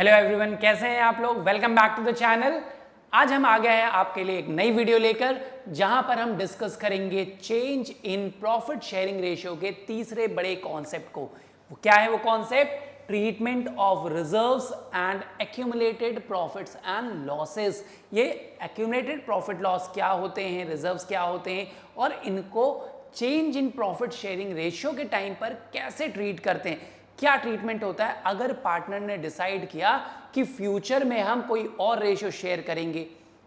Hello everyone, कैसे हैं आप लोग। Welcome back to the channel. आज हम आ गए हैं आपके लिए एक नई वीडियो लेकर, जहां पर हम डिस्कस करेंगे change in profit sharing ratio के तीसरे बड़े कॉन्सेप्ट को। वो क्या है वो concept? Treatment of reserves and accumulated profits and losses. ये एक्यूमुलेटेड प्रॉफिट लॉस क्या होते हैं, रिजर्व्स क्या होते हैं, और इनको change in profit sharing ratio के टाइम पर कैसे ट्रीट करते हैं। क्या ट्रीटमेंट होता है अगर पार्टनर ने डिसाइड किया कि फ्यूचर में हम कोई और रेशियो शेयर करेंगे,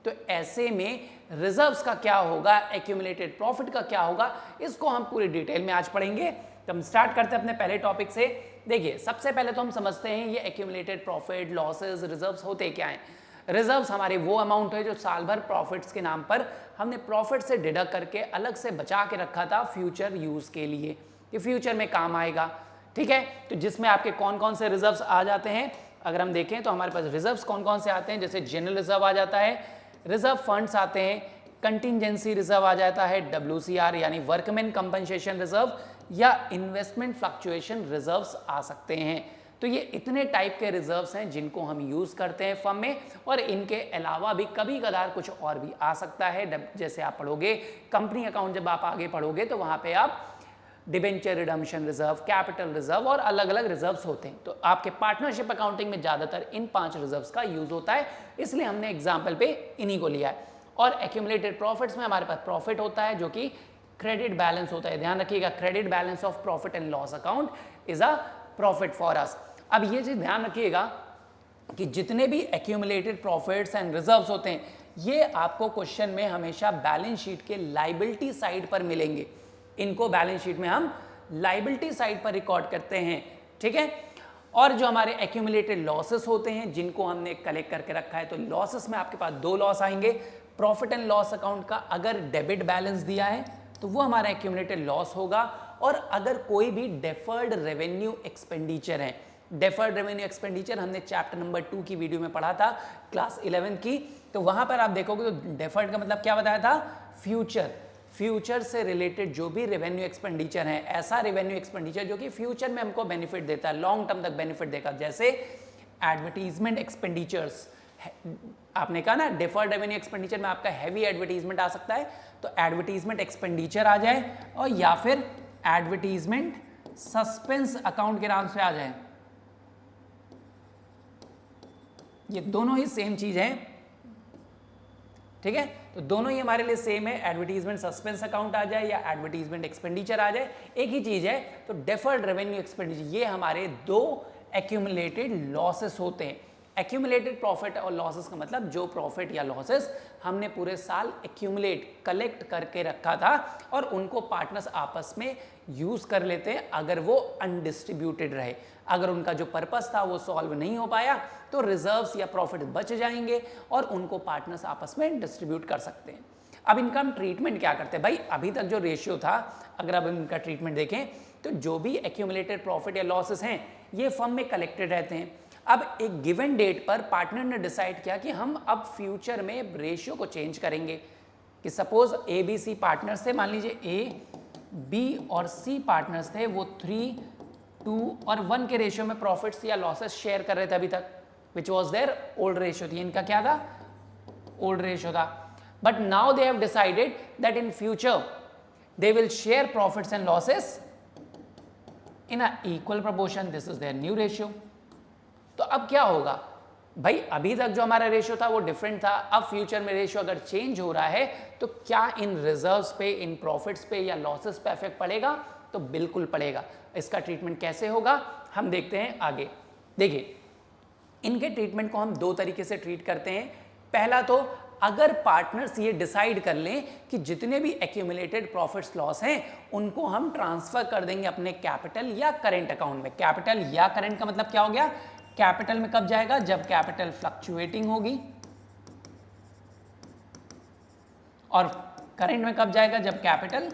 तो ऐसे में रिजर्व्स का क्या होगा, एक्यूमुलेटेड प्रॉफिट का क्या होगा, इसको हम पूरी डिटेल में आज पढ़ेंगे। तो हम स्टार्ट करते हैं अपने पहले टॉपिक से। देखिए, सबसे पहले तो हम समझते हैं ये एक्यूमुलेटेड प्रॉफिट, लॉसेस, रिजर्व्स होते क्या हैं। रिजर्व्स हमारे वो अमाउंट है जो साल भर प्रॉफिट्स के नाम पर हमने प्रॉफिट से डिडक्ट करके अलग से बचा के रखा था फ्यूचर यूज के लिए, कि फ्यूचर में काम आएगा। ठीक है, तो जिसमें आपके कौन कौन से रिजर्व्स आ जाते हैं, अगर हम देखें तो हमारे पास रिजर्व्स कौन कौन से आते हैं। जैसे जनरल रिजर्व आ जाता है, रिजर्व फंड्स आते हैं, कंटिजेंसी रिजर्व आ जाता है, WCR यानी वर्कमैन कंपनसेशन रिजर्व, या इन्वेस्टमेंट फ्लक्चुएशन रिजर्व्स आ सकते हैं। तो ये इतने टाइप के रिजर्व्स हैं जिनको हम यूज करते हैं फर्म में, और इनके अलावा भी कभी कदार कुछ और भी आ सकता है। जैसे आप पढ़ोगे कंपनी अकाउंट, जब आप आगे पढ़ोगे तो वहां पे आप debenture redemption reserve, capital reserve और अलग अलग रिजर्व्स होते हैं। तो आपके पार्टनरशिप अकाउंटिंग में ज्यादातर इन 5 रिजर्व्स का यूज होता है, इसलिए हमने एग्जाम्पल पे इन्हीं को लिया है। और एक्यूमुलेटेड प्रॉफिट्स में हमारे पास प्रॉफिट होता है जो कि क्रेडिट बैलेंस होता है। ध्यान रखिएगा, credit balance of profit and loss account is a profit for us. अब ये चीज ध्यान रखिएगा कि जितने भी एक्यूमुलेटेड प्रॉफिट्स एंड रिजर्व्स होते हैं, ये आपको क्वेश्चन में हमेशा बैलेंस शीट के लायबिलिटी साइड पर मिलेंगे। इनको बैलेंस शीट में हम लायबिलिटी साइड पर रिकॉर्ड करते हैं। ठीक है, और जो हमारे एक्यूमुलेटेड लॉसेस होते हैं जिनको हमने कलेक्ट करके रखा है, तो लॉसेस में आपके पास 2 लॉस आएंगे। प्रॉफिट एंड लॉस अकाउंट का अगर डेबिट बैलेंस दिया है तो वो हमारा एक्यूमुलेटेड लॉस होगा, और अगर कोई भी डेफर्ड रेवेन्यू एक्सपेंडिचर है, डेफर्ड रेवेन्यू एक्सपेंडिचर हमने चैप्टर नंबर 2 की वीडियो में पढ़ा था, क्लास 11 की, तो वहां पर आप देखोगे तो डेफर्ड का मतलब क्या बताया था, फ्यूचर से रिलेटेड जो भी रेवेन्यू एक्सपेंडिचर है, ऐसा रेवेन्यू एक्सपेंडिचर जो कि फ्यूचर में हमको बेनिफिट देता है, लॉन्ग टर्म तक बेनिफिट देगा। जैसे एडवर्टीजमेंट एक्सपेंडिचर्स, आपने कहा ना डेफर्ड रेवेन्यू एक्सपेंडिचर में आपका हैवी एडवर्टीजमेंट आ सकता है, तो एडवर्टीजमेंट एक्सपेंडिचर आ जाए, और या फिर एडवर्टीजमेंट सस्पेंस अकाउंट के नाम से आ जाए। ये दोनों ही सेम चीज है। ठीक है, तो दोनों ही हमारे लिए सेम है, एडवर्टीजमेंट सस्पेंस अकाउंट आ जाए या एडवर्टीजमेंट एक्सपेंडिचर आ जाए, एक ही चीज है। तो डेफर्ड रेवेन्यू एक्सपेंडिचर, ये हमारे 2 एक्यूमुलेटेड लॉसेस होते हैं। एक्यूमुलेटेड प्रॉफिट और लॉसेस का मतलब जो प्रॉफिट या लॉसेस हमने पूरे साल एक्यूमुलेट कलेक्ट करके रखा था और उनको पार्टनर्स आपस में यूज कर लेते हैं अगर वो अनडिस्ट्रीब्यूटेड रहे। अगर उनका जो पर्पस था वो सॉल्व नहीं हो पाया तो रिजर्व्स या प्रॉफिट बच जाएंगे और उनको पार्टनर्स आपस में डिस्ट्रीब्यूट कर सकते हैं। अब इनका हम ट्रीटमेंट क्या करते हैं भाई, अभी तक जो रेशियो था, अगर अब इनका ट्रीटमेंट देखें तो जो भी एक्यूमुलेटेड प्रॉफिट या लॉसेस हैं ये फर्म में कलेक्टेड रहते हैं। अब एक गिवन डेट पर पार्टनर ने डिसाइड किया कि हम अब फ्यूचर में रेशियो को चेंज करेंगे, कि सपोज ABC पार्टनर्स थे, मान लीजिए A, B और C पार्टनर्स थे, वो 3, 2 और 1 के रेशियो में प्रॉफिट्स या लॉसेस शेयर कर रहे थे अभी तक, which was their old ratio थी। इनका क्या था, ओल्ड रेशियो था। But now they have decided that in future they will share profits and losses in a equal proportion. This is their new ratio. तो अब क्या होगा भाई, अभी तक जो हमारा रेशियो था वो डिफरेंट था, अब फ्यूचर में रेशियो अगर चेंज हो रहा है तो क्या इन रिजर्व्स पे, इन प्रॉफिट्स पे या लॉसेस पे इफेक्ट पड़ेगा? तो बिल्कुल पड़ेगा। इसका ट्रीटमेंट कैसे होगा हम देखते हैं आगे। देखिए, इनके ट्रीटमेंट को हम 2 तरीके से ट्रीट करते हैं। पहला तो अगर पार्टनर्स ये डिसाइड कर लें कि जितने भी एक्यूमुलेटेड प्रॉफिट्स लॉस हैं उनको हम ट्रांसफर कर देंगे अपने कैपिटल या करेंट अकाउंट में। कैपिटल या करेंट का मतलब क्या हो गया, कैपिटल में कब जाएगा, जब कैपिटल फ्लक्चुएटिंग होगी, और करेंट में कब जाएगा, जब कैपिटल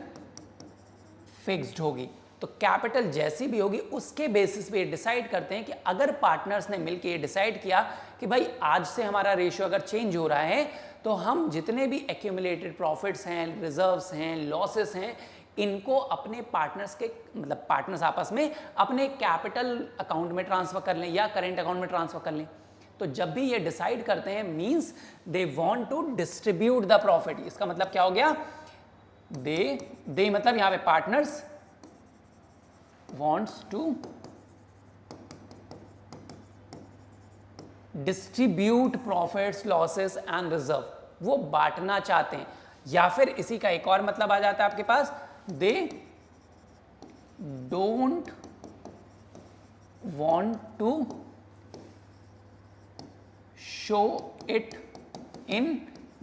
फिक्स्ड होगी। तो कैपिटल जैसी भी होगी उसके बेसिस पे डिसाइड करते हैं कि अगर पार्टनर्स ने मिलकर ये डिसाइड किया कि भाई आज से हमारा रेशियो अगर चेंज हो रहा है तो हम जितने भी एक्यूमुलेटेड प्रॉफिट्स हैं, रिजर्व्स हैं, लॉसेस हैं, इनको अपने पार्टनर्स के, मतलब पार्टनर्स आपस में अपने कैपिटल अकाउंट में ट्रांसफर कर लें या करेंट अकाउंट में ट्रांसफर कर लें। तो जब भी ये डिसाइड करते हैं means they want to distribute the profit. इसका मतलब क्या हो गया, दे मतलब यहां पे partners wants to distribute profits losses and reserve, वो बांटना चाहते हैं। या फिर इसी का एक और मतलब आ जाता है आपके पास, they don't want to show it in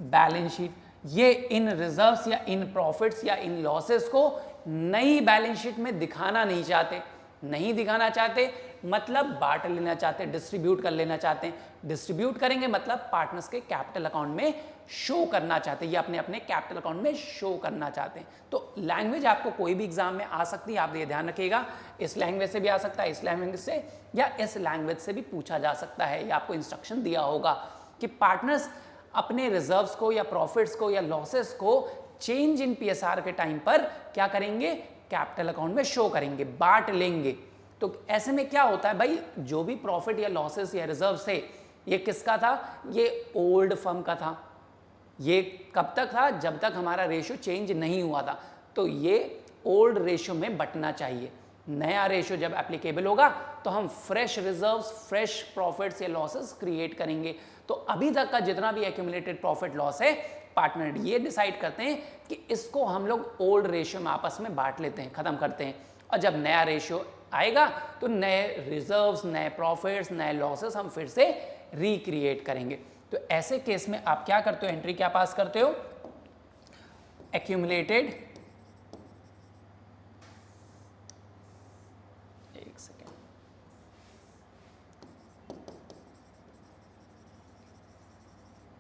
balance sheet. ये इन रिजर्व्स या इन प्रॉफिट्स या इन लॉसेस को नई बैलेंस शीट में दिखाना नहीं चाहते। नहीं दिखाना चाहते मतलब बांट लेना चाहते, डिस्ट्रीब्यूट कर लेना चाहते हैं। डिस्ट्रीब्यूट करेंगे मतलब पार्टनर्स के कैपिटल अकाउंट में शो करना चाहते हैं, ये अपने अपने कैपिटल अकाउंट में शो करना चाहते हैं। तो लैंग्वेज आपको कोई भी एग्जाम में आ सकती है, आप ये ध्यान रखिएगा। इस लैंग्वेज से भी आ सकता है, इस लैंग्वेज से या इस लैंग्वेज से भी पूछा जा सकता है। ये आपको इंस्ट्रक्शन दिया होगा कि पार्टनर्स अपने रिजर्व्स को या प्रॉफिट्स को या लॉसेस को चेंज इन पीएसआर के टाइम पर क्या करेंगे, कैपिटल अकाउंट में शो करेंगे, बांट लेंगे। तो ऐसे में क्या होता है भाई, जो भी प्रॉफिट या लॉसेस या रिजर्व है ये किसका था, ये ओल्ड फर्म का था। ये कब तक था, जब तक हमारा रेशियो चेंज नहीं हुआ था। तो ये ओल्ड रेशियो में बटना चाहिए। नया रेशियो जब एप्लीकेबल होगा तो हम फ्रेश रिजर्व्स, फ्रेश प्रॉफिट्स या लॉसेस क्रिएट करेंगे। तो अभी तक का जितना भी एक्यूमुलेटेड प्रॉफिट लॉस है, पार्टनर ये डिसाइड करते हैं कि इसको हम लोग ओल्ड रेशियो में आपस में बांट लेते हैं, खत्म करते हैं। और जब नया रेशियो आएगा तो नए रिजर्व्स, नए प्रॉफिट्स, नए लॉसेस हम फिर से रिक्रिएट करेंगे। तो ऐसे केस में आप क्या करते हो, एंट्री क्या पास करते हो, एक्यूमुलेटेड, एक सेकेंड,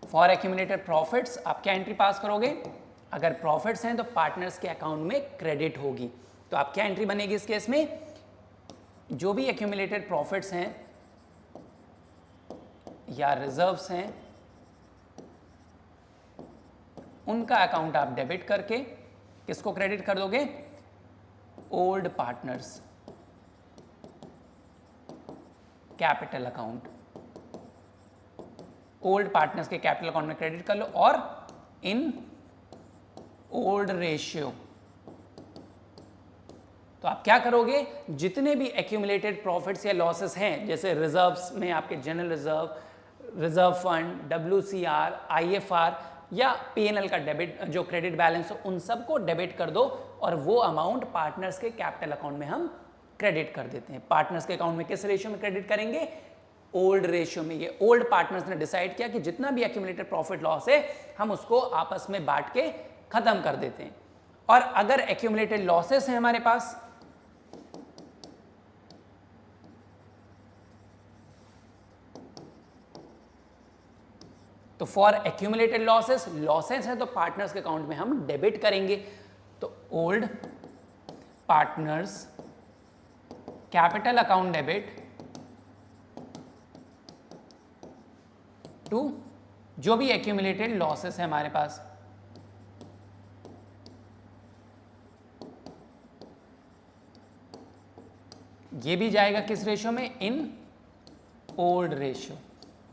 फॉर एक्यूमुलेटेड प्रॉफिट्स आप क्या एंट्री पास करोगे, अगर प्रॉफिट्स हैं तो पार्टनर्स के अकाउंट में क्रेडिट होगी। तो आप क्या एंट्री बनेगी इस केस में, जो भी एक्यूमुलेटेड प्रॉफिट्स हैं या रिजर्व्स हैं उनका अकाउंट आप डेबिट करके किसको क्रेडिट कर दोगे, old partners capital account. Old partners के कैपिटल अकाउंट में क्रेडिट कर लो और इन ओल्ड रेशियो। तो आप क्या करोगे, जितने भी एक्यूमुलेटेड प्रॉफिट्स या लॉसेस हैं, जैसे रिजर्व्स में आपके general reserve, reserve fund, WCR, IFR या P&L का डेबिट जो क्रेडिट बैलेंस हो, उन सबको डेबिट कर दो और वो अमाउंट पार्टनर्स के कैपिटल अकाउंट में हम क्रेडिट कर देते हैं। पार्टनर्स के अकाउंट में किस रेशियो में क्रेडिट करेंगे, ओल्ड रेशियो में। ये ओल्ड पार्टनर्स ने डिसाइड किया कि जितना भी एक्यूमुलेटेड प्रॉफिट लॉस है हम उसको आपस में बांट के खत्म कर देते हैं। और अगर एक्यूमुलेटेड लॉसेस हैं हमारे पास, तो फॉर एक्यूमुलेटेड लॉसेस है तो पार्टनर्स के अकाउंट में हम डेबिट करेंगे। तो old partners capital account debit to जो भी एक्यूमुलेटेड लॉसेस है हमारे पास। ये भी जाएगा किस रेशियो में, इन ओल्ड रेशियो।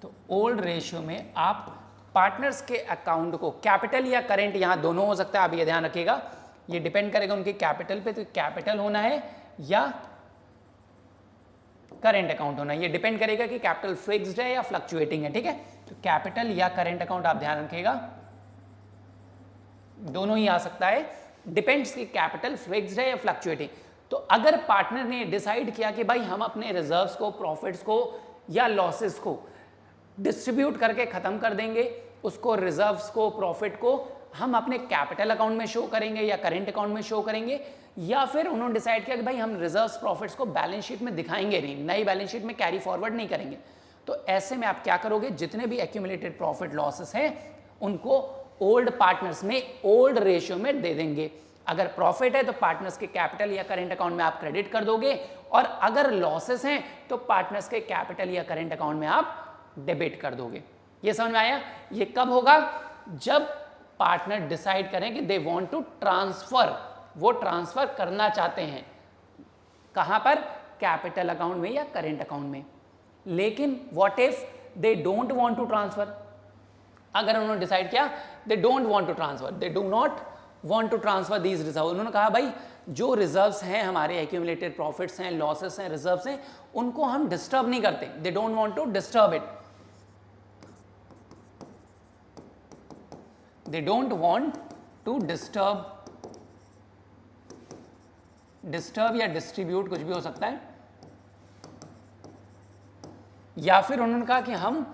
तो ओल्ड रेशियो में आप पार्टनर्स के अकाउंट को, कैपिटल या करेंट यहां दोनों हो सकता है, आप ये ध्यान रखिएगा, ये डिपेंड करेगा उनके कैपिटल पे। तो कैपिटल होना है या करेंट अकाउंट होना है, ये डिपेंड करेगा कि कैपिटल फिक्स्ड है या फ्लक्चुएटिंग है। ठीक है, तो कैपिटल या करेंट अकाउंट आप ध्यान रखिएगा, दोनों ही आ सकता है, डिपेंड्स कि कैपिटल फिक्स्ड है या फ्लक्चुएटिंग। तो अगर पार्टनर ने डिसाइड किया कि भाई हम अपने रिजर्व्स को, प्रॉफिट्स को या लॉसेस को डिस्ट्रीब्यूट करके खत्म कर देंगे, उसको रिजर्व्स को, प्रॉफिट को हम अपने कैपिटल अकाउंट में शो करेंगे या करेंट अकाउंट में शो करेंगे, या फिर उन्होंने डिसाइड किया कि भाई हम रिजर्व्स, प्रॉफिट्स को बैलेंस शीट में दिखाएंगे नहीं, नई बैलेंस शीट में कैरी फॉरवर्ड नहीं करेंगे। तो ऐसे में आप क्या करोगे, जितने भी एक्यूमुलेटेड प्रॉफिट लॉसेस हैं उनको ओल्ड पार्टनर्स में ओल्ड रेशियो में दे देंगे। अगर प्रॉफिट है तो पार्टनर्स के कैपिटल या करेंट अकाउंट में आप क्रेडिट कर दोगे, और अगर लॉसेस हैं तो पार्टनर्स के कैपिटल या करेंट अकाउंट में आप डेबिट कर दोगे। ये समझ में आया? ये कब होगा, जब पार्टनर डिसाइड करें कि दे वांट टू ट्रांसफर, वो ट्रांसफर करना चाहते हैं कहां पर, कैपिटल अकाउंट में या करेंट अकाउंट में। लेकिन what if they don't want to transfer, अगर उन्होंने डिसाइड किया they don't want to transfer, they do not want to transfer these reserve, उन्होंने कहा भाई जो रिजर्व्स हैं हमारे एक्यूमुलेटेड प्रॉफिट्स हैं, लॉसेस हैं, रिजर्व्स हैं, उनको हम डिस्टर्ब नहीं करते, they don't want to disturb it, they don't want to disturb या डिस्ट्रीब्यूट, कुछ भी हो सकता है, या फिर उन्होंने कहा कि हम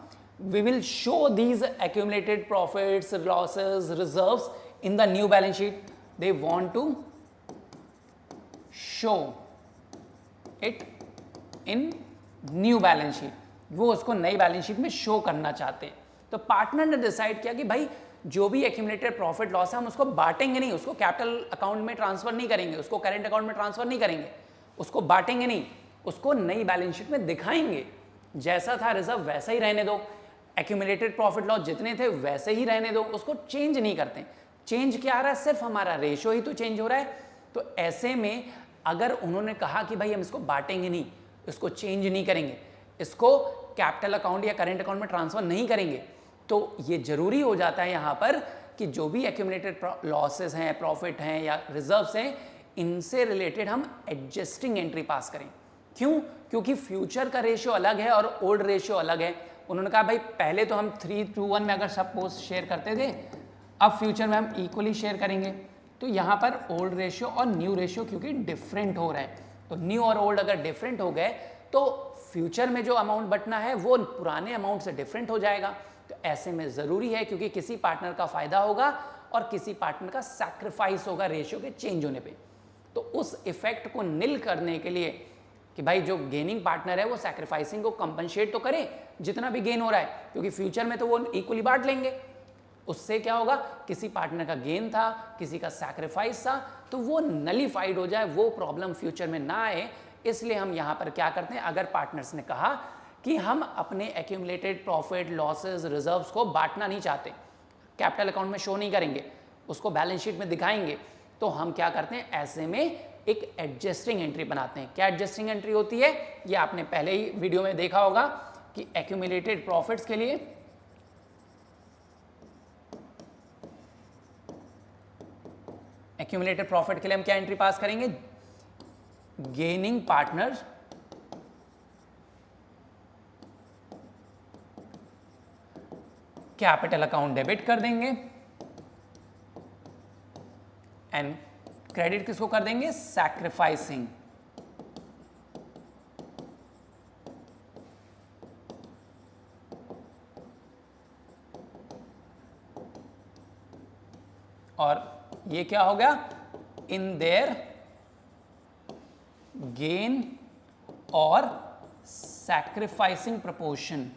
we will show these accumulated profits, losses, reserves in the new balance sheet, they want to show it in new balance sheet, वो उसको नई बैलेंस शीट में शो करना चाहते हैं। तो पार्टनर ने डिसाइड किया कि भाई जो भी एक्यूमुलेटेड प्रॉफिट लॉस है हम उसको बांटेंगे नहीं, उसको कैपिटल अकाउंट में ट्रांसफर नहीं करेंगे, उसको करेंट अकाउंट में ट्रांसफर नहीं करेंगे, उसको बांटेंगे नहीं, उसको नई बैलेंस शीट में दिखाएंगे, जैसा था रिजर्व वैसा ही रहने दो, एक्यूमुलेटेड प्रॉफिट लॉस जितने थे वैसे ही रहने दो, उसको चेंज नहीं करते। चेंज क्या आ रहा है, सिर्फ हमारा रेशो ही तो चेंज हो रहा है। तो ऐसे में अगर उन्होंने कहा कि भाई हम इसको बांटेंगे नहीं, इसको चेंज नहीं करेंगे, इसको कैपिटल अकाउंट या करेंट अकाउंट में ट्रांसफर नहीं करेंगे, तो ये जरूरी हो जाता है यहाँ पर कि जो भी एक्यूमुलेटेड लॉसेस हैं, प्रॉफिट हैं या रिजर्व्स हैं, इनसे रिलेटेड हम एडजस्टिंग एंट्री पास करें। क्यों? क्योंकि फ्यूचर का रेशियो अलग है और ओल्ड रेशियो अलग है। उन्होंने कहा भाई पहले तो हम 3:1 में अगर सपोज शेयर करते थे, अब फ्यूचर में हम इक्वली शेयर करेंगे, तो यहाँ पर ओल्ड रेशियो और न्यू रेशियो क्योंकि डिफरेंट हो रहा है, तो न्यू और ओल्ड अगर डिफरेंट हो गए तो फ्यूचर में जो अमाउंट बटना है वो पुराने अमाउंट से डिफरेंट हो जाएगा। तो ऐसे में ज़रूरी है, क्योंकि किसी पार्टनर का फायदा होगा और किसी पार्टनर का सैक्रिफाइस होगा रेशियो के चेंज होने पे। तो उस इफेक्ट को निल करने के लिए कि भाई जो गेनिंग पार्टनर है वो सैक्रिफाइसिंग को कंपनसेट तो करे जितना भी गेन हो रहा है, क्योंकि फ्यूचर में तो वो इक्वली बांट लेंगे, उससे क्या होगा, किसी पार्टनर का गेन था, किसी का सैक्रिफाइस था, तो वो नलीफाइड हो जाए, वो प्रॉब्लम फ्यूचर में ना आए। इसलिए हम यहाँ पर क्या करते हैं, अगर पार्टनर्स ने कहा कि हम अपने एक्यूमुलेटेड प्रॉफिट, लॉसेस, रिजर्व्स को बांटना नहीं चाहते, कैपिटल अकाउंट में शो नहीं करेंगे, उसको बैलेंस शीट में दिखाएंगे, तो हम क्या करते हैं, ऐसे में एक एडजस्टिंग एंट्री बनाते हैं। क्या एडजस्टिंग एंट्री होती है, ये आपने पहले ही वीडियो में देखा होगा कि एक्यूमुलेटेड प्रॉफिट्स के लिए हम क्या एंट्री पास करेंगे, gaining partner capital account debit कर देंगे एंड क्रेडिट किसको कर देंगे, सैक्रिफाइसिंग। और ये क्या हो गया, इन देयर गेन और सैक्रिफाइसिंग प्रपोर्शन।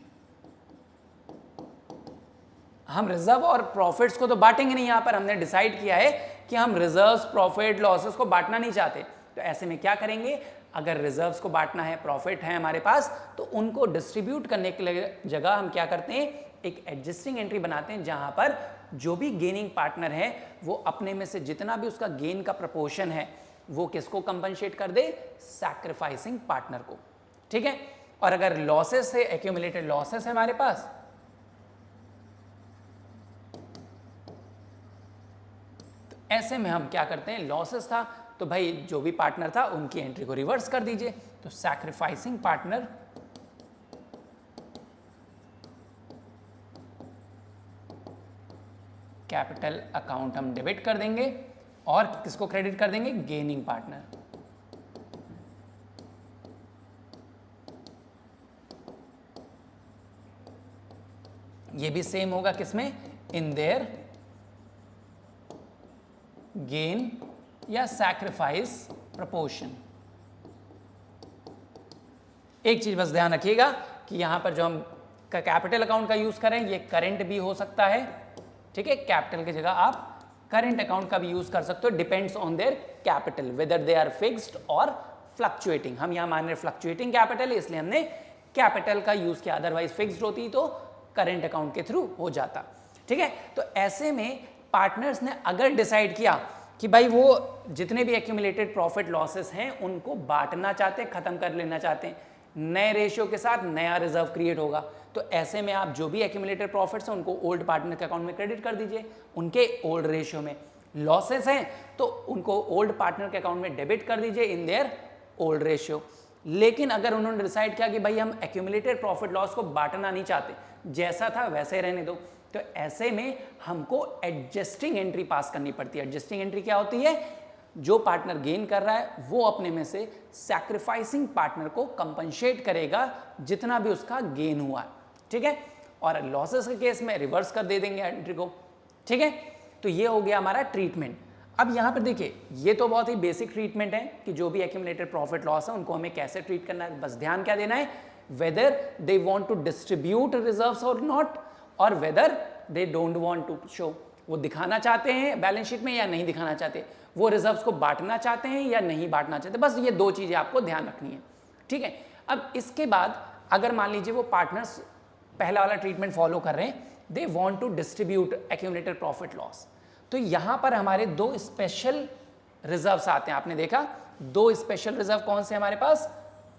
हम रिजर्व और प्रॉफिट्स को तो बांटेंगे नहीं, यहां पर हमने डिसाइड किया है कि हम रिजर्व्स, प्रॉफिट, लॉसेस को बांटना नहीं चाहते। तो ऐसे में क्या करेंगे, अगर रिजर्व्स को बांटना है, प्रॉफिट है हमारे पास, तो उनको डिस्ट्रीब्यूट करने के जगह हम क्या करते हैं, एक एडजस्टिंग एंट्री बनाते हैं, जहां पर जो भी गेनिंग पार्टनर है वो अपने में से जितना भी उसका गेन का प्रपोर्शन है वो किसको कंपनसेट कर दे, सैक्रिफाइसिंग पार्टनर को। ठीक है। और अगर लॉसेस है, एक्यूमुलेटेड लॉसेस है हमारे पास, तो ऐसे में हम क्या करते हैं, लॉसेस था तो भाई जो भी पार्टनर था उनकी एंट्री को रिवर्स कर दीजिए, तो सैक्रिफाइसिंग पार्टनर कैपिटल अकाउंट हम डेबिट कर देंगे और किसको क्रेडिट कर देंगे, गेनिंग पार्टनर। ये भी सेम होगा किसमें, इन देयर गेन या सैक्रिफाइस प्रपोर्शन। एक चीज बस ध्यान रखिएगा कि यहां पर जो हम कैपिटल अकाउंट का यूज करें ये करंट भी हो सकता है। ठीक है, कैपिटल की जगह आप करंट अकाउंट का भी यूज कर सकते हो, depends on their capital whether they are fixed और फ्लक्चुएटिंग। हम यहां मान रहे फ्लक्चुएटिंग कैपिटल, इसलिए हमने कैपिटल का यूज किया, अदरवाइज फिक्स्ड होती तो करंट अकाउंट के थ्रू हो जाता। ठीक है, तो ऐसे में पार्टनर्स ने अगर डिसाइड किया कि भाई वो जितने भी एक्यूमुलेटेड प्रॉफिट लॉसेस हैं उनको बांटना चाहते हैं, खत्म कर लेना चाहते हैं, नए रेशियो के साथ नया रिजर्व क्रिएट होगा। तो ऐसे में आप जो भी एक्यूमुलेटेड प्रॉफिट्स हैं उनको ओल्ड पार्टनर के अकाउंट में क्रेडिट कर दीजिए उनके ओल्ड रेशियो में। लॉसेस हैं तो उनको ओल्ड पार्टनर के अकाउंट में डेबिट कर दीजिए इन देयर ओल्ड रेशियो। लेकिन अगर उन्होंने डिसाइड किया कि भाई हम एक्यूमुलेटेड प्रॉफिट लॉस को बांटना नहीं चाहते, जैसा था वैसे रहने दो, तो ऐसे में हमको एडजस्टिंग एंट्री पास करनी पड़ती है। एडजस्टिंग एंट्री क्या होती है? जो पार्टनर गेन कर रहा है वो अपने में से सैक्रिफाइसिंग पार्टनर को कंपनसेट करेगा जितना भी उसका गेन हुआ है, ठीक है। और लॉसेस के केस में रिवर्स कर दे देंगे एंट्री को, ठीक है। तो ये हो गया हमारा ट्रीटमेंट। अब यहाँ पर देखिए, ये तो बहुत ही बेसिक ट्रीटमेंट है कि जो भी एक्यूमुलेटेड प्रॉफिट लॉस है उनको हमें कैसे ट्रीट करना है। बस ध्यान क्या देना है, whether they want to distribute reserves और नॉट, और whether they don't want to show, वो दिखाना चाहते हैं बैलेंस शीट में या नहीं दिखाना चाहते, वो रिजर्व्स को बांटना चाहते हैं या नहीं बांटना चाहते। बस ये दो चीजें आपको ध्यान रखनी है, ठीक है। अब इसके बाद अगर मान लीजिए वो पार्टनर्स पहला वाला ट्रीटमेंट फॉलो कर रहे हैं, they want to distribute accumulated profit loss, तो यहां पर हमारे दो स्पेशल रिजर्व्स आते हैं। आपने देखा दो स्पेशल रिजर्व कौन से हमारे पास,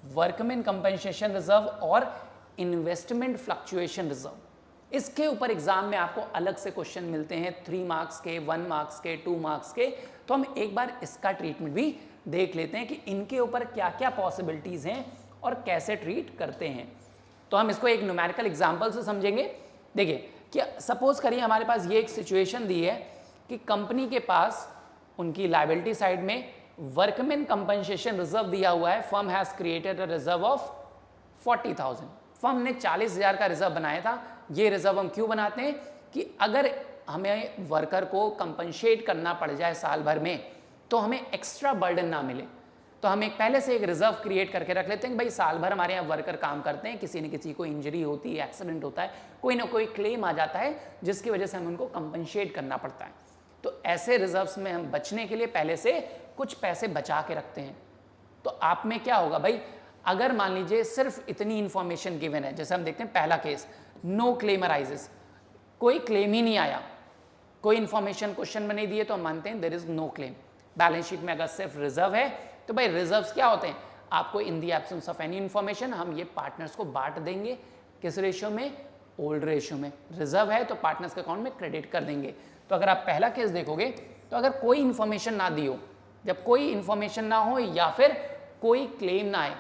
वर्कमैन कंपनसेशन रिजर्व और इन्वेस्टमेंट फ्लक्चुएशन रिजर्व। इसके ऊपर एग्जाम में आपको अलग से क्वेश्चन मिलते हैं, 3 मार्क्स के, 1 मार्क्स के, 2 मार्क्स के। तो हम एक बार इसका ट्रीटमेंट भी देख लेते हैं कि इनके ऊपर क्या क्या पॉसिबिलिटीज हैं और कैसे ट्रीट करते हैं। तो हम इसको एक न्यूमेरिकल एग्जांपल से समझेंगे। देखिए कि सपोज करिए हमारे पास ये एक सिचुएशन दी है कि कंपनी के पास उनकी लायबिलिटी साइड में वर्कमैन कंपनसेशन रिजर्व दिया हुआ है। Firm has created a reserve of 40,000। Firm ने 40,000 का रिजर्व बनाया था। ये रिजर्व हम क्यों बनाते हैं कि अगर हमें वर्कर को कंपनसेट करना पड़ जाए साल भर में तो हमें एक्स्ट्रा बर्डन ना मिले, तो हम एक पहले से एक रिजर्व क्रिएट करके रख लेते हैं कि भाई साल भर हमारे यहाँ वर्कर काम करते हैं, किसी न किसी को इंजरी होती है, एक्सीडेंट होता है, कोई ना कोई क्लेम आ जाता है जिसकी वजह से हमें उनको कंपनसेट करना पड़ता है। तो ऐसे रिजर्व्स में हम बचने के लिए पहले से कुछ पैसे बचा के रखते हैं। तो आप में क्या होगा भाई, अगर मान लीजिए सिर्फ इतनी इंफॉर्मेशन गिवन है, जैसे हम देखते हैं पहला केस, नो क्लेम अराइजेस, कोई क्लेम ही नहीं आया, कोई इंफॉर्मेशन क्वेश्चन में नहीं दिए, तो हम मानते हैं there is no claim. Balance sheet में अगर सिर्फ रिजर्व है तो भाई रिजर्व्स क्या होते हैं, आपको in the absence of any information हम ये पार्टनर्स को बांट देंगे, किस रेशियो में, ओल्ड रेशियो में। रिजर्व है तो पार्टनर्स के अकाउंट में क्रेडिट कर देंगे। तो अगर आप पहला केस देखोगे तो अगर कोई इंफॉर्मेशन ना दी हो, जब कोई इंफॉर्मेशन ना हो या फिर कोई क्लेम ना आए,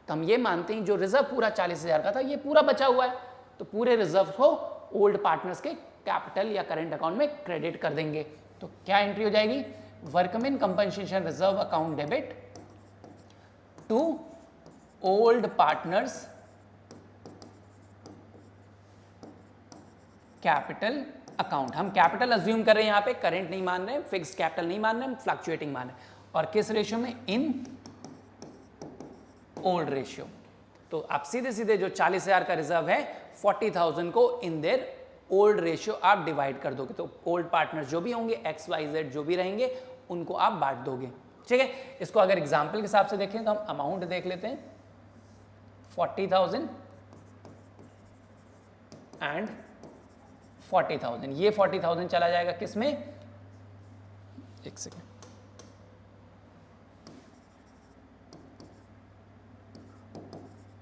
तो हम ये मानते हैं जो रिजर्व पूरा 40,000 का था ये पूरा बचा हुआ है, तो पूरे रिजर्व को ओल्ड पार्टनर्स के कैपिटल या करंट अकाउंट में क्रेडिट कर देंगे। तो क्या एंट्री हो जाएगी, workman compensation reserve account debit to old partners capital account. हम कैपिटल अज्यूम कर रहे हैं, यहाँ पे करंट नहीं मान रहे हैं, फिक्स्ड कैपिटल नहीं मान रहे हैं, फ्लक्चुएटिंग मान रहे हैं, और किस रेशियो में, इन ओल्ड रेशियो। तो आप सीधे सीधे जो 40,000 का रिजर्व है 40,000 को इन देयर ओल्ड रेशियो आप डिवाइड कर दोगे। तो ओल्ड पार्टनर्स जो भी होंगे XYZ जो भी रहेंगे उनको आप बांट दोगे, ठीक है। इसको अगर एग्जाम्पल के हिसाब से देखें तो हम अमाउंट देख लेते हैं, 40,000 एंड 40,000। ये 40,000 चला जाएगा किसमें, एक सेकेंड,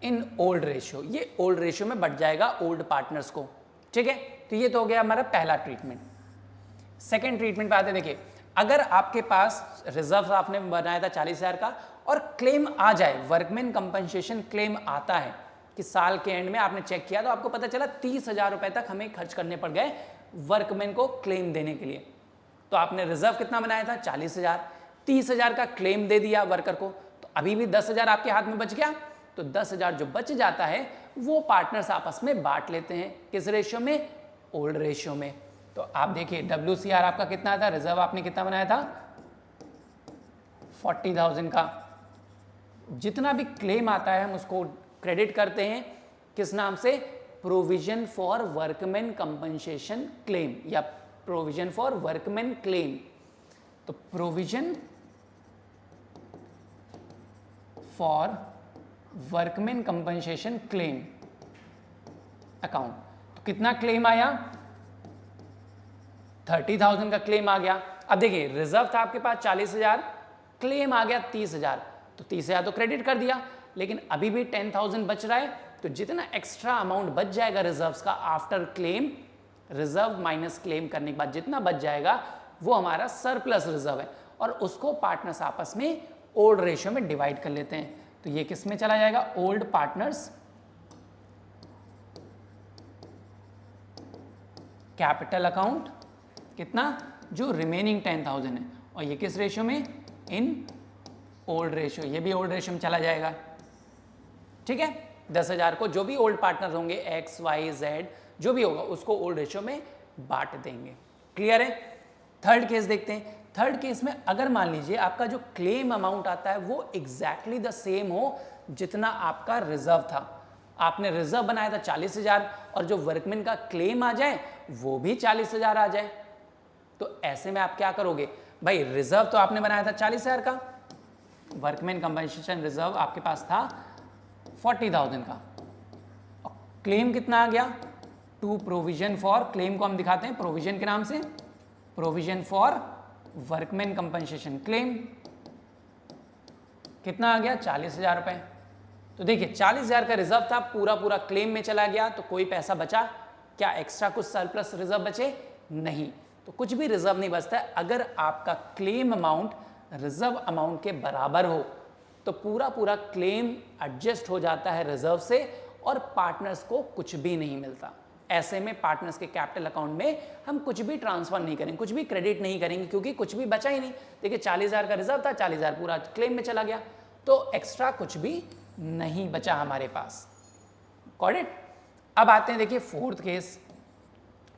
इन ओल्ड रेशियो, ये ओल्ड रेशियो में बढ़ जाएगा ओल्ड पार्टनर्स को, ठीक है। तो ये तो हो गया हमारा पहला ट्रीटमेंट। सेकेंड ट्रीटमेंट पे आते हैं। देखिए अगर आपके पास रिजर्व आपने बनाया था 40,000 का और क्लेम आ जाए, वर्कमैन कंपनसेशन क्लेम आता है कि साल के एंड में आपने चेक किया तो आपको पता चला 30,000 रुपए तक हमें खर्च करने पड़ गए वर्कमैन को क्लेम देने के लिए। तो आपने रिजर्व कितना बनाया था, 40,000, 30,000 का क्लेम दे दिया वर्कर को, तो अभी भी 10,000 आपके हाथ में बच गया। तो 10,000 जो बच जाता है वो पार्टनर्स आपस में बांट लेते हैं, किस रेशियो में, ओल्ड रेशियो में। तो आप देखिए WCR आपका कितना था, रिजर्व आपने कितना बनाया था 40,000 का, जितना भी क्लेम आता है हम उसको क्रेडिट करते हैं किस नाम से, provision for workman compensation claim या प्रोविजन फॉर वर्कमैन क्लेम। तो provision for workman compensation claim account. तो कितना क्लेम आया, 30,000 का क्लेम आ गया। अब देखिए रिजर्व था आपके पास 40,000, क्लेम आ गया 30,000, तो 30,000 तो क्रेडिट कर दिया, लेकिन अभी भी 10,000 बच रहा है, तो जितना एक्स्ट्रा अमाउंट बच जाएगा रिजर्व्स का after claim, reserve minus claim करने के बाद जितना बच जाएगा वो हमारा सरप्लस रिजर्व है, और उसको पार्टनर्स आपस में ओल्ड रेशियो में डिवाइड कर लेते हैं। तो ये किस में चला जाएगा, ओल्ड पार्टनर्स कैपिटल अकाउंट, कितना, जो रिमेनिंग 10,000 है, और ये किस रेशियो में, इन ओल्ड रेशियो, ये भी ओल्ड रेशियो में चला जाएगा। ठीक है, 10,000 को जो भी ओल्ड पार्टनर होंगे एक्स वाई जेड जो भी होगा उसको ओल्ड रेशियो में बांट देंगे। क्लियर है। थर्ड केस देखते हैं। थर्ड केस में अगर मान लीजिए आपका जो क्लेम अमाउंट आता है वो एग्जैक्टली द सेम हो जितना आपका रिजर्व था, आपने रिजर्व बनाया था 40,000 और जो वर्कमैन का क्लेम आ जाए वो भी 40,000 आ जाए, तो ऐसे में आप क्या करोगे भाई, रिजर्व तो आपने बनाया था 40,000 का, वर्कमैन कंपनसेशन रिजर्व आपके पास था 40,000 का, और क्लेम कितना आ गया, टू प्रोविजन फॉर, क्लेम को हम दिखाते हैं प्रोविजन के नाम से, provision for workman compensation claim, कितना आ गया 40,000 रुपए। तो देखिए 40,000 का रिजर्व था, पूरा पूरा क्लेम में चला गया, तो कोई पैसा बचा क्या, एक्स्ट्रा कुछ सरप्लस रिजर्व बचे, नहीं, तो कुछ भी रिजर्व नहीं बचता है। अगर आपका क्लेम अमाउंट रिजर्व अमाउंट के बराबर हो तो पूरा पूरा क्लेम एडजस्ट हो जाता है रिजर्व से और पार्टनर्स को कुछ भी नहीं मिलता। ऐसे में पार्टनर्स के कैपिटल अकाउंट में हम कुछ भी ट्रांसफर नहीं करेंगे, कुछ भी क्रेडिट नहीं करेंगे, क्योंकि कुछ भी बचा ही नहीं। देखिए 40,000 का रिजर्व था, 40,000 पूरा क्लेम में चला गया, तो एक्स्ट्रा कुछ भी नहीं बचा हमारे पास। Got it. अब आते हैं देखिए फोर्थ केस।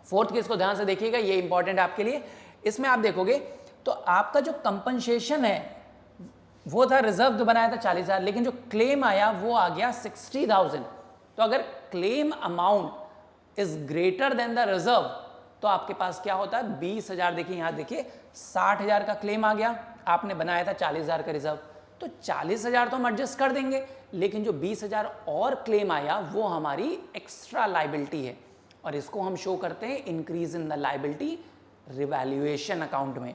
फोर्थ केस को ध्यान से देखिएगा, ये इंपॉर्टेंट है आपके लिए। इसमें आप देखोगे तो आपका जो कंपनसेशन है वो था, रिजर्व जो बनाया था 40,000, लेकिन जो क्लेम आया वो आ गया 60,000। तो अगर claim amount is greater than the reserve तो आपके पास क्या होता है 20,000। देखिए यहां देखिए 60,000 का क्लेम आ गया, आपने बनाया था 40,000 का रिजर्व, तो 40,000 तो हम एडजस्ट कर देंगे, लेकिन जो 20,000 और क्लेम आया वो हमारी एक्स्ट्रा लाइबिलिटी है, और इसको हम शो करते हैं increase in the liability revaluation account में।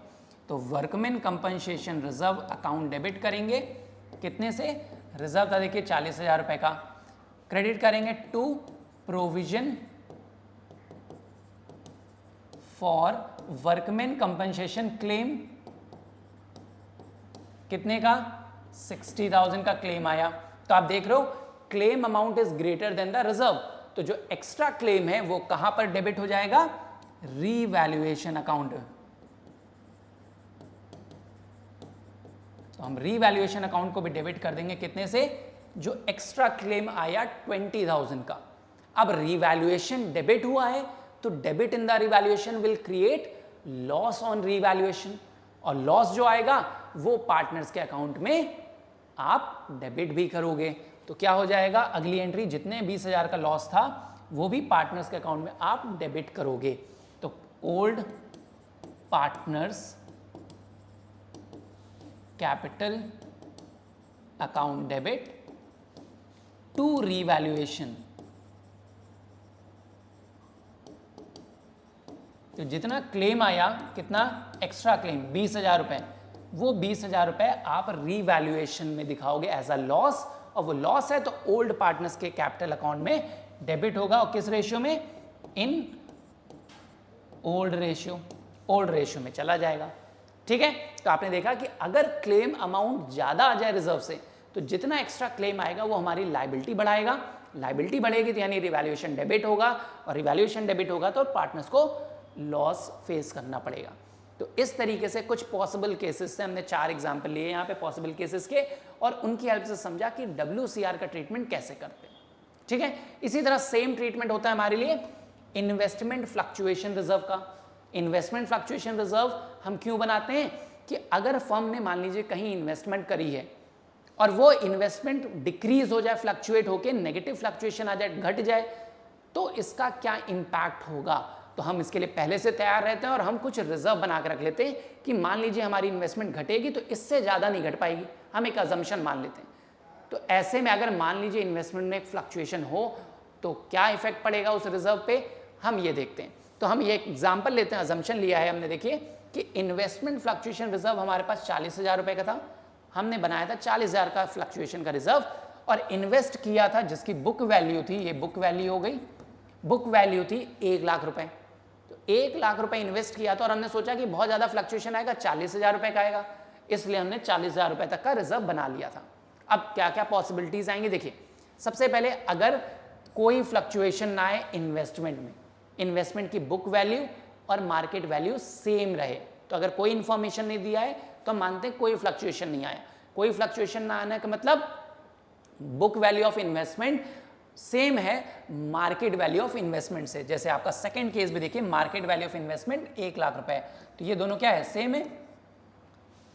तो workman compensation reserve account debit करेंगे, कितने से, रिजर्व था देखिए 40,000 रुपए का, क्रेडिट करेंगे to provision for workman compensation claim, कितने का 60,000 का क्लेम आया। तो आप देख रहे हो claim amount is greater than the reserve, तो जो एक्स्ट्रा क्लेम है वो कहां पर डेबिट हो जाएगा, रीवैल्यूएशन अकाउंट। तो हम रीवैल्यूएशन अकाउंट को भी डेबिट कर देंगे, कितने से, जो एक्स्ट्रा क्लेम आया 20,000 का। अब रीवैल्यूएशन डेबिट हुआ है तो debit in the revaluation will create loss on revaluation, और लॉस जो आएगा वो पार्टनर्स के अकाउंट में आप डेबिट भी करोगे। तो क्या हो जाएगा, अगली एंट्री जितने 20,000 का लॉस था वो भी पार्टनर्स के अकाउंट में आप डेबिट करोगे। तो old partners capital account debit to revaluation. तो जितना क्लेम आया, कितना एक्स्ट्रा क्लेम 20,000 रुपए, वो 20,000 रुपए आप रीवैल्यूएशन में दिखाओगे एज अ लॉस, और वो लॉस है तो ओल्ड पार्टनर्स के कैपिटल अकाउंट में डेबिट होगा, और किस रेशियो में, इन ओल्ड रेशियो में चला जाएगा। ठीक है। तो आपने देखा कि अगर क्लेम अमाउंट ज्यादा आ जाए रिजर्व से तो जितना एक्स्ट्रा क्लेम आएगा वो हमारी लाइबिलिटी बढ़ाएगा, लाइबिलिटी बढ़ेगी तो यानी रिवैल्यूएशन डेबिट होगा, और रिवैल्यूएशन डेबिट होगा तो पार्टनर्स को लॉस फेस करना पड़ेगा। तो इस तरीके से कुछ पॉसिबल केसेस से हमने 4 एग्जांपल लिए यहाँ पे पॉसिबल केसेस के, और उनकी हेल्प से समझा कि WCR का ट्रीटमेंट कैसे करते हैं। ठीक है। इसी तरह सेम ट्रीटमेंट होता है हमारे लिए इन्वेस्टमेंट फ्लक्चुएशन रिजर्व का। इन्वेस्टमेंट फ्लक्चुएशन रिजर्व हम क्यों बनाते हैं कि अगर फर्म ने मान लीजिए कहीं इन्वेस्टमेंट करी है और वो इन्वेस्टमेंट डिक्रीज हो जाए, फ्लक्चुएट होकर नेगेटिव फ्लक्चुएशन आ जाए, घट जाए, तो इसका क्या इंपैक्ट होगा, तो हम इसके लिए पहले से तैयार रहते हैं और हम कुछ रिजर्व बना के रख लेते हैं कि मान लीजिए हमारी इन्वेस्टमेंट घटेगी तो इससे ज़्यादा नहीं घट पाएगी, हम एक अजम्पशन मान लेते हैं। तो ऐसे में अगर मान लीजिए इन्वेस्टमेंट में एक फ्लक्चुएशन हो तो क्या इफेक्ट पड़ेगा उस रिजर्व पे, हम ये देखते हैं। तो हम ये एग्जाम्पल लेते हैं, अजम्पशन लिया है हमने, देखिए कि इन्वेस्टमेंट फ्लक्चुएशन रिजर्व हमारे पास 40,000 रुपये का था, हमने बनाया था 40,000 का फ्लक्चुएशन का रिजर्व, और इन्वेस्ट किया था जिसकी बुक वैल्यू थी, ये बुक वैल्यू हो गई, बुक वैल्यू थी 1 लाख रुपए। तो 1 लाख रुपए इन्वेस्ट किया था और हमने सोचा कि बहुत ज्यादा फ्लक्चुएशन आएगा, 40,000 रुपए का आएगा, इसलिए हमने 40,000 रुपए तक का रिजर्व बना लिया था। अब क्या क्या पॉसिबिलिटीज आएंगी देखिए, सबसे पहले अगर कोई फ्लक्चुएशन ना आए इन्वेस्टमेंट में, इन्वेस्टमेंट की बुक वैल्यू और मार्केट वैल्यू सेम रहे, तो अगर कोई इंफॉर्मेशन नहीं दिया है तो हम मानते हैं कोई फ्लक्चुएशन नहीं आया। कोई फ्लक्चुएशन ना आने का मतलब book value of investment same है मार्केट वैल्यू ऑफ इन्वेस्टमेंट से। जैसे आपका सेकंड केस भी देखिए, market value of investment 1 lakh रुपए है, तो ये दोनों क्या है, सेम है।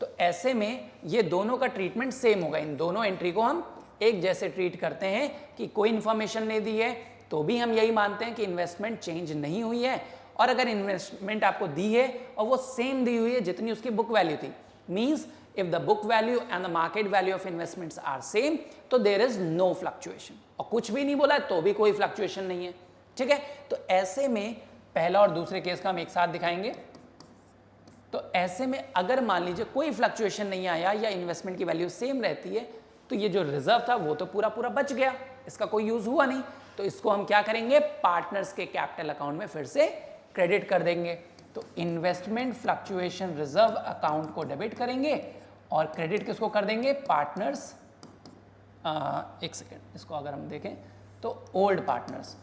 तो ऐसे में ये दोनों का ट्रीटमेंट सेम होगा, इन दोनों एंट्री को हम एक जैसे ट्रीट करते हैं कि कोई इंफॉर्मेशन नहीं दी है तो भी हम यही मानते हैं कि इन्वेस्टमेंट चेंज नहीं हुई है, और अगर इन्वेस्टमेंट आपको दी है और वो सेम दी हुई है जितनी उसकी बुक वैल्यू थी, means if the book value and the market value of investments are same, तो देयर इज नो फ्लक्चुएशन। और कुछ भी नहीं बोला तो भी कोई फ्लक्चुएशन नहीं है, ठीक है। तो ऐसे में पहला और दूसरे केस का हम एक साथ दिखाएंगे। तो ऐसे में अगर मान लीजिए कोई फ्लक्चुएशन नहीं आया या इन्वेस्टमेंट की वैल्यू सेम रहती है, तो ये जो रिजर्व था वो तो पूरा पूरा बच गया, इसका कोई यूज हुआ नहीं, तो इसको हम क्या करेंगे, पार्टनर्स के कैपिटल अकाउंट में फिर से क्रेडिट कर देंगे। तो इन्वेस्टमेंट फ्लक्चुएशन रिजर्व अकाउंट को डेबिट करेंगे और क्रेडिट किसको कर देंगे, पार्टनर्स, एक सेकेंड, इसको अगर हम देखें तो ओल्ड पार्टनर्स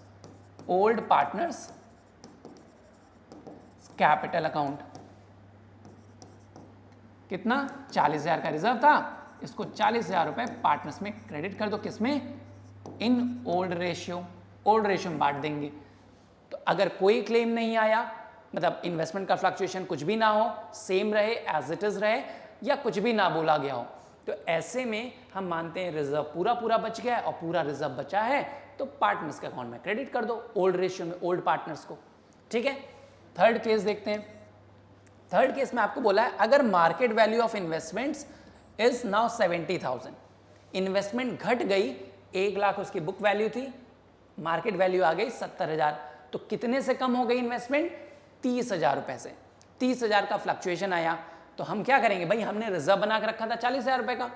कैपिटल अकाउंट, कितना, 40,000 का रिजर्व था, इसको 40,000 रुपए पार्टनर्स में क्रेडिट कर दो, किसमें, इन ओल्ड रेशियो में बांट देंगे। तो अगर कोई क्लेम नहीं आया, मतलब इन्वेस्टमेंट का फ्लक्चुएशन कुछ भी ना हो, सेम रहे, एज इट इज रहे, या कुछ भी ना बोला गया हो, तो ऐसे में हम मानते हैं रिजर्व पूरा पूरा बच गया है और पूरा रिजर्व बचा है तो पार्टनर्स के अकाउंट में क्रेडिट कर दो, ओल्ड रेशियो में ओल्ड पार्टनर्स को, ठीक है। थर्ड केस देखते हैं। थर्ड केस में आपको बोला है अगर market value of investments is now 70,000, investment घट गई, 1 लाख उसकी बुक वैल्यू थी, मार्केट वैल्यू आ गई 70,000, तो कितने से कम हो गई इन्वेस्टमेंट, 30,000 रुपए से। 30,000 का फ्लक्चुएशन आया तो हम क्या करेंगे, भाई हमने रिजर्व बना के रखा था 40,000 रुपए का,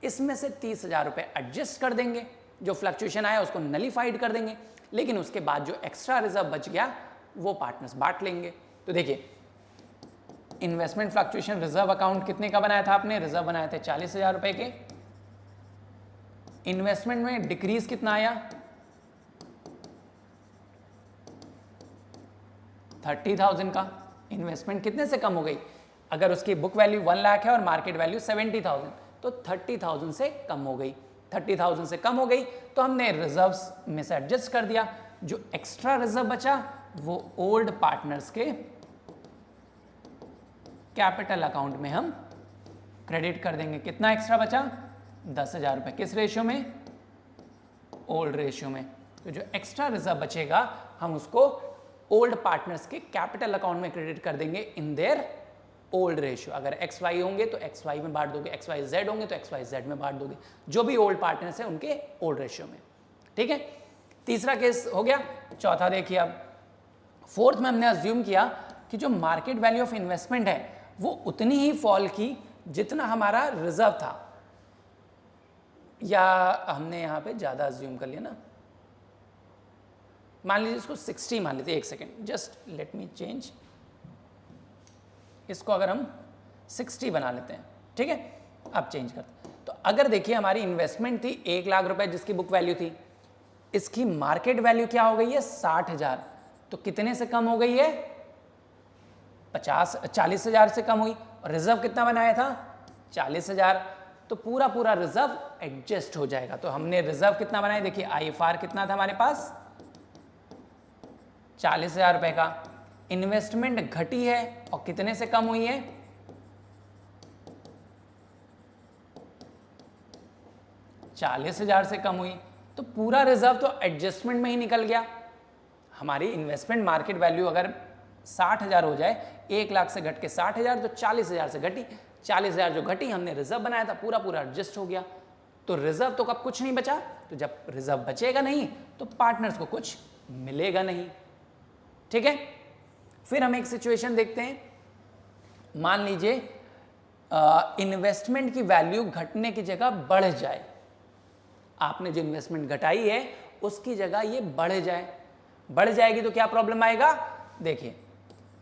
इसमें से 30,000 रुपए एडजस्ट कर देंगे, जो फ्लक्चुएशन आया उसको नलीफाइड कर देंगे, लेकिन उसके बाद जो एक्स्ट्रा रिजर्व बच गया वो पार्टनर्स बांट लेंगे। तो देखिए, इन्वेस्टमेंट फ्लक्चुएशन रिजर्व अकाउंट कितने का बनाया था आपने, रिजर्व बनाए थे 40,000 रुपए के, इन्वेस्टमेंट में डिक्रीज कितना आया, 30,000 का, इन्वेस्टमेंट कितने से कम हो गई, अगर उसकी बुक वैल्यू 1 लाख है और मार्केट वैल्यू 70,000, तो 30,000 से कम हो गई। 30,000 से कम हो गई तो हमने रिजर्व्स में से एडजस्ट कर दिया, जो एक्स्ट्रा रिजर्व बचा वो ओल्ड पार्टनर्स के कैपिटल अकाउंट में हम क्रेडिट कर देंगे। कितना एक्स्ट्रा बचा, 10,000 रुपए, किस रेशियो में, ओल्ड रेशियो में। तो जो एक्स्ट्रा रिजर्व बचेगा हम उसको ओल्ड पार्टनर्स के कैपिटल अकाउंट में क्रेडिट कर देंगे इन देयर ओल्ड रेशियो। अगर एक्स वाई होंगे तो एक्स वाई में बांट दोगे, एक्स वाई जेड होंगे तो एक्स वाई जेड में बांट दोगे, जो भी ओल्ड पार्टनर्स है उनके ओल्ड रेशियो में, ठीक है। तीसरा केस हो गया। चौथा देखिए, अब फोर्थ में हमने अज्यूम किया कि जो मार्केट वैल्यू ऑफ इन्वेस्टमेंट है वो उतनी ही फॉल की जितना हमारा रिजर्व था, या हमने यहां पे ज्यादा अज्यूम कर लिया ना, मान लीजिए इसको 60 मान लेते हैं, एक second, just let me change, इसको अगर हम 60 बना लेते हैं, ठीक है। अब चेंज करते हैं, तो अगर देखिए हमारी इन्वेस्टमेंट थी 1 लाख रुपए जिसकी बुक वैल्यू थी, इसकी मार्केट वैल्यू क्या हो गई है, 60,000, तो कितने से कम हो गई है, 40,000 से कम हुई, और रिजर्व कितना बनाया था, 40,000, तो पूरा पूरा रिजर्व एडजस्ट हो जाएगा। तो हमने रिजर्व कितना बनाया, देखिए IFR कितना था हमारे पास, 40,000 रुपए का, इन्वेस्टमेंट घटी है और कितने से कम हुई है, 40,000 से कम हुई, तो पूरा रिजर्व तो एडजस्टमेंट में ही निकल गया। हमारी इन्वेस्टमेंट मार्केट वैल्यू अगर 60,000 हो जाए, 1 लाख से घट के 60,000, तो 40,000 से घटी, 40,000 जो घटी हमने रिजर्व बनाया था पूरा पूरा एडजस्ट हो गया। तो रिजर्व तो कब कुछ नहीं बचा, तो जब रिजर्व बचेगा नहीं तो पार्टनर्स को कुछ मिलेगा नहीं, ठीक है। फिर हम एक सिचुएशन देखते हैं, मान लीजिए इन्वेस्टमेंट की वैल्यू घटने की जगह बढ़ जाए। आपने जो इन्वेस्टमेंट घटाई है उसकी जगह ये बढ़ जाए, बढ़ जाएगी तो क्या प्रॉब्लम आएगा? देखिए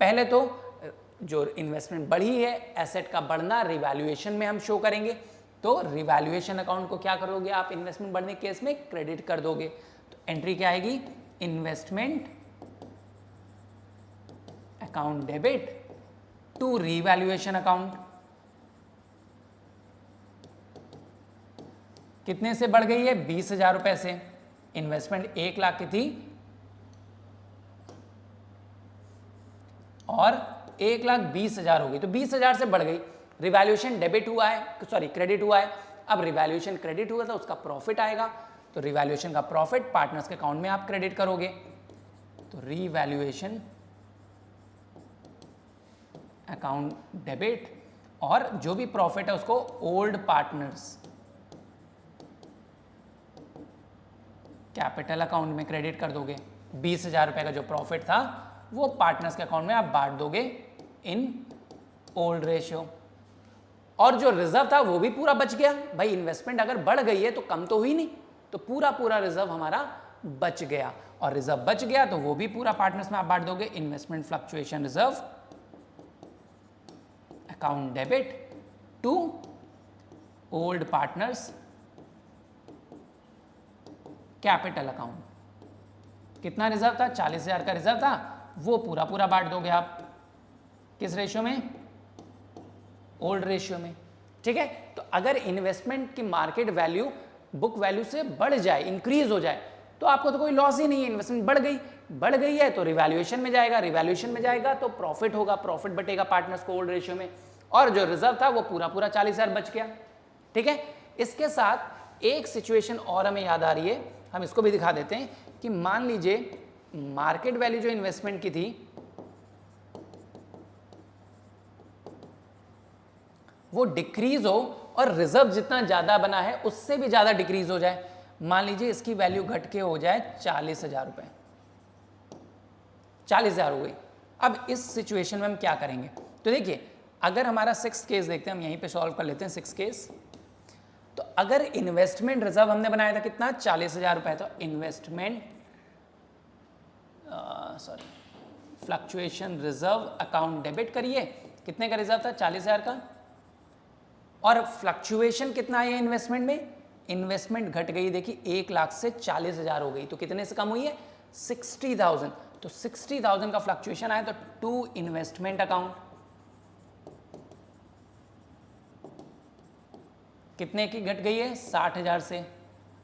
पहले तो जो इन्वेस्टमेंट बढ़ी है, एसेट का बढ़ना रिवैल्यूएशन में हम शो करेंगे, तो रिवैल्यूएशन अकाउंट को क्या करोगे आप? इन्वेस्टमेंट बढ़ने के केस में क्रेडिट कर दोगे। तो एंट्री क्या आएगी? Investment account debit to revaluation account. कितने से बढ़ गई है? 20,000 रुपए से। इन्वेस्टमेंट 1 लाख की थी और 1,20,000 हो गई, तो 20,000 से बढ़ गई। रिवैल्यूएशन डेबिट हुआ है, सॉरी क्रेडिट हुआ है। अब रिवैल्यूएशन क्रेडिट हुआ था, उसका प्रॉफिट आएगा, तो रिवैल्यूएशन का प्रॉफिट पार्टनर्स के अकाउंट में आप क्रेडिट करोगे। तो रिवैल्यूएशन अकाउंट डेबिट, और जो भी प्रॉफिट है उसको ओल्ड पार्टनर्स कैपिटल अकाउंट में क्रेडिट कर दोगे। 20,000 रुपए का जो प्रॉफिट था वो पार्टनर्स के अकाउंट में आप बांट दोगे इन ओल्ड रेशियो, और जो रिजर्व था वो भी पूरा बच गया। भाई इन्वेस्टमेंट अगर बढ़ गई है तो कम तो हुई नहीं, तो पूरा पूरा रिजर्व हमारा बच गया, और रिजर्व बच गया तो वो भी पूरा पार्टनर्स में आप बांट दोगे। Investment fluctuation reserve account debit to old partners capital account. कितना रिजर्व था? 40,000 का रिजर्व था, वो पूरा पूरा बांट दोगे आप किस रेशियो में? ओल्ड रेशियो में। ठीक है, तो अगर इन्वेस्टमेंट की मार्केट वैल्यू बुक वैल्यू से बढ़ जाए, इंक्रीज हो जाए, तो आपको तो कोई लॉस ही नहीं है। इन्वेस्टमेंट बढ़ गई है तो रिवैल्यूएशन में जाएगा, रिवैल्यूएशन में जाएगा तो प्रॉफिट होगा, प्रॉफिट बटेगा पार्टनर्स को ओल्ड रेशियो में, और जो रिजर्व था वो पूरा पूरा 40,000 बच गया। ठीक है, इसके साथ एक सिचुएशन और हमें याद आ रही है, हम इसको भी दिखा देते हैं कि मान लीजिए मार्केट वैल्यू जो इन्वेस्टमेंट की थी वो डिक्रीज हो और रिजर्व जितना ज्यादा बना है उससे भी ज्यादा डिक्रीज हो जाए। मान लीजिए इसकी वैल्यू घट के हो जाए 40,000 रुपए, 40,000 हो गई। अब इस सिचुएशन में हम क्या करेंगे? तो देखिए अगर हमारा 6 केस देखते हैं, हम यहीं पे सॉल्व कर लेते हैं 6 केस। तो अगर इन्वेस्टमेंट रिजर्व हमने बनाया था कितना? 40,000 रुपए। तो investment fluctuation reserve account debit करिए, कितने का रिजर्व था? 40,000 का, और फ्लक्चुएशन कितना है इन्वेस्टमेंट में? इन्वेस्टमेंट घट गई, देखिए 1 लाख से 40,000 हो गई, तो कितने से कम हुई है? 60,000। तो 60,000 का फ्लक्चुएशन आया तो टू इन्वेस्टमेंट अकाउंट कितने की घट गई है? 60,000 से।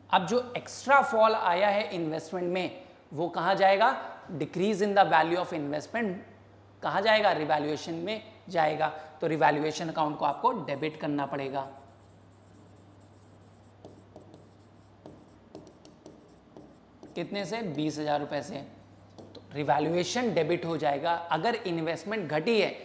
अब जो एक्स्ट्रा फॉल आया है इन्वेस्टमेंट में वो कहां जाएगा? Decrease in the value of investment कहां जाएगा? रिवैल्यूएशन में जाएगा। तो रिवैल्यूएशन अकाउंट को आपको डेबिट करना पड़ेगा। कितने से? 20,000 रुपए से। तो रिवैल्यूएशन डेबिट हो जाएगा। अगर इन्वेस्टमेंट घटी है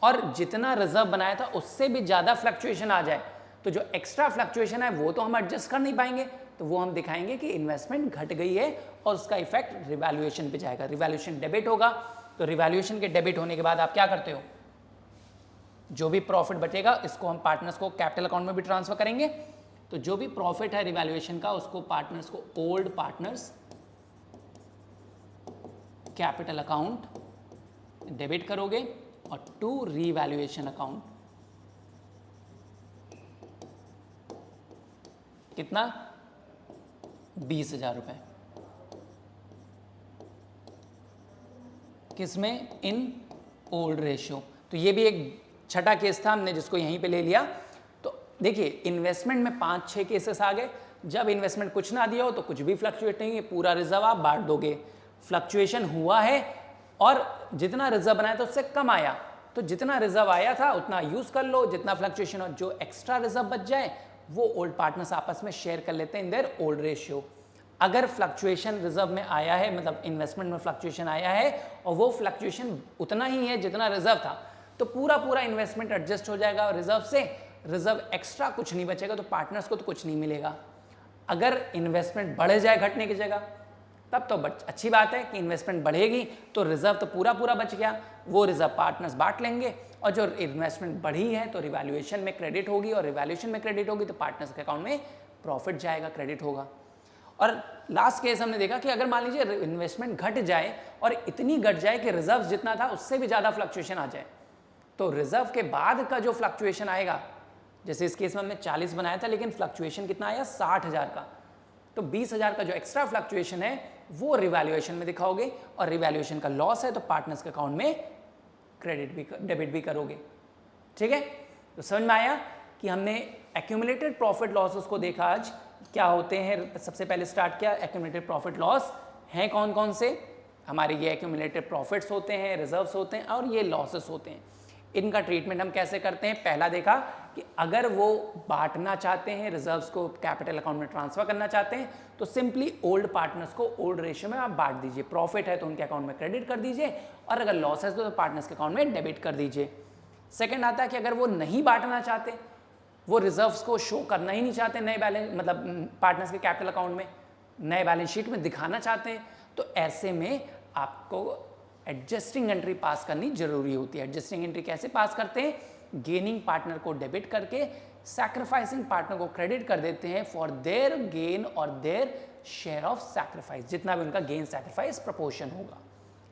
और जितना रिजर्व बनाया था उससे भी ज्यादा फ्लक्चुएशन आ जाए, तो जो एक्स्ट्रा फ्लक्चुएशन है वो तो हम एडजस्ट कर नहीं पाएंगे, तो वो हम दिखाएंगे कि इन्वेस्टमेंट घट गई है और उसका इफेक्ट रिवैल्यूएशन पे जाएगा। रिवैल्यूएशन डेबिट होगा, तो रिवैल्यूएशन के डेबिट होने के बाद आप क्या करते हो? जो भी प्रॉफिट बचेगा इसको हम पार्टनर्स को कैपिटल अकाउंट में भी ट्रांसफर करेंगे। तो जो भी प्रॉफिट है रिवैल्यूएशन का उसको पार्टनर्स को old partners capital account debit करोगे, और टू रिवैल्यूएशन अकाउंट कितना? 20,000 रुपए। किसमें? In old ratio. तो ये भी एक छठा केस था हमने जिसको यहीं पे ले लिया। तो देखिए इन्वेस्टमेंट में 5-6 केसेस आ गए। जब इन्वेस्टमेंट कुछ ना दिया हो तो कुछ भी फ्लक्चुएट नहीं है, पूरा रिजर्व आप बांट दोगे। फ्लक्चुएशन हुआ है और जितना रिजर्व बनाया था उससे कम आया, तो जितना रिजर्व आया था उतना यूज कर लो, जितना फ्लक्चुएशन हो, जो एक्स्ट्रा रिजर्व बच जाए वो ओल्ड पार्टनर्स आपस में शेयर कर लेते हैं इन देयर ओल्ड रेशियो। अगर फ्लक्चुएशन रिजर्व में आया है, मतलब इन्वेस्टमेंट में फ्लक्चुएशन आया है और वो फ्लक्चुएशन उतना ही है जितना रिजर्व था, तो पूरा पूरा इन्वेस्टमेंट एडजस्ट हो जाएगा और रिजर्व से रिजर्व एक्स्ट्रा कुछ नहीं बचेगा, तो पार्टनर्स को तो कुछ नहीं मिलेगा। अगर इन्वेस्टमेंट बढ़ जाए घटने की जगह, तब तो अच्छी बात है कि इन्वेस्टमेंट बढ़ेगी तो रिजर्व तो पूरा पूरा बच गया, वो रिजर्व पार्टनर्स बांट लेंगे, और जो इन्वेस्टमेंट बढ़ी है तो रिवैल्यूएशन में क्रेडिट होगी, और रिवैल्यूएशन में क्रेडिट होगी तो पार्टनर्स के अकाउंट में प्रॉफिट जाएगा, क्रेडिट होगा। और लास्ट केस हमने देखा कि अगर मान लीजिए इन्वेस्टमेंट घट जाए और इतनी घट जाए कि रिजर्व जितना था उससे भी ज़्यादा फ्लक्चुएशन आ जाए, तो रिजर्व के बाद का जो फ्लक्चुएशन आएगा, जैसे इस केस में हमने 40 बनाया था लेकिन फ्लक्चुएशन कितना आया 60,000 का, तो 20,000 का जो एक्स्ट्रा फ्लक्चुएशन है वो रिवैल्यूएशन में दिखाओगे और रिवैल्यूएशन का लॉस है तो पार्टनर्स के अकाउंट में डेबिट भी करोगे। ठीक है, तो समझ में आया कि हमने एक्यूमुलेटेड प्रॉफिट लॉसेस को देखा आज क्या होते हैं। सबसे पहले स्टार्ट किया एक्यूमुलेटेड प्रॉफिट लॉस हैं कौन कौन से, हमारे ये एक्यूमुलेटेड प्रॉफिट्स होते हैं, रिजर्व्स होते हैं और ये लॉसेस होते हैं। इनका ट्रीटमेंट हम कैसे करते हैं, पहला देखा कि अगर वो बांटना चाहते हैं, रिजर्व्स को कैपिटल अकाउंट में ट्रांसफर करना चाहते हैं, तो सिंपली ओल्ड पार्टनर्स को ओल्ड रेशियो में आप बांट दीजिए। प्रॉफिट है तो उनके अकाउंट में क्रेडिट कर दीजिए और अगर लॉस है तो पार्टनर्स के अकाउंट में डेबिट कर दीजिए। सेकेंड आता है कि अगर वो नहीं बांटना चाहते, वो रिजर्व्स को शो करना ही नहीं चाहते नए बैलेंस मतलब पार्टनर्स के कैपिटल अकाउंट में, नए बैलेंस शीट में दिखाना चाहते हैं, तो ऐसे में आपको एडजस्टिंग एंट्री पास करनी जरूरी होती है। एडजस्टिंग एंट्री कैसे पास करते हैं, गेनिंग पार्टनर को डेबिट करके सैक्रिफाइसिंग पार्टनर को क्रेडिट कर देते हैं फॉर देयर गेन और देयर शेयर ऑफ सैक्रिफाइस, जितना भी उनका गेन सैक्रिफाइस प्रपोर्शन होगा।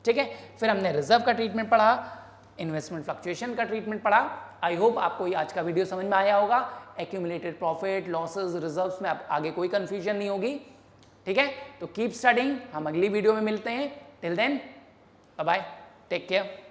ठीक है, फिर हमने रिजर्व का ट्रीटमेंट पढ़ा, इन्वेस्टमेंट फ्लक्चुएशन का ट्रीटमेंट पढ़ा। आई होप आपको ये आज का वीडियो समझ में आया होगा। एक्यूमुलेटेड प्रॉफिट, लॉसेस, रिजर्व्स में अब आगे कोई कंफ्यूजन नहीं होगी। ठीक है, तो कीप स्टडिंग, हम अगली वीडियो में मिलते हैं। Till then bye bye, take care.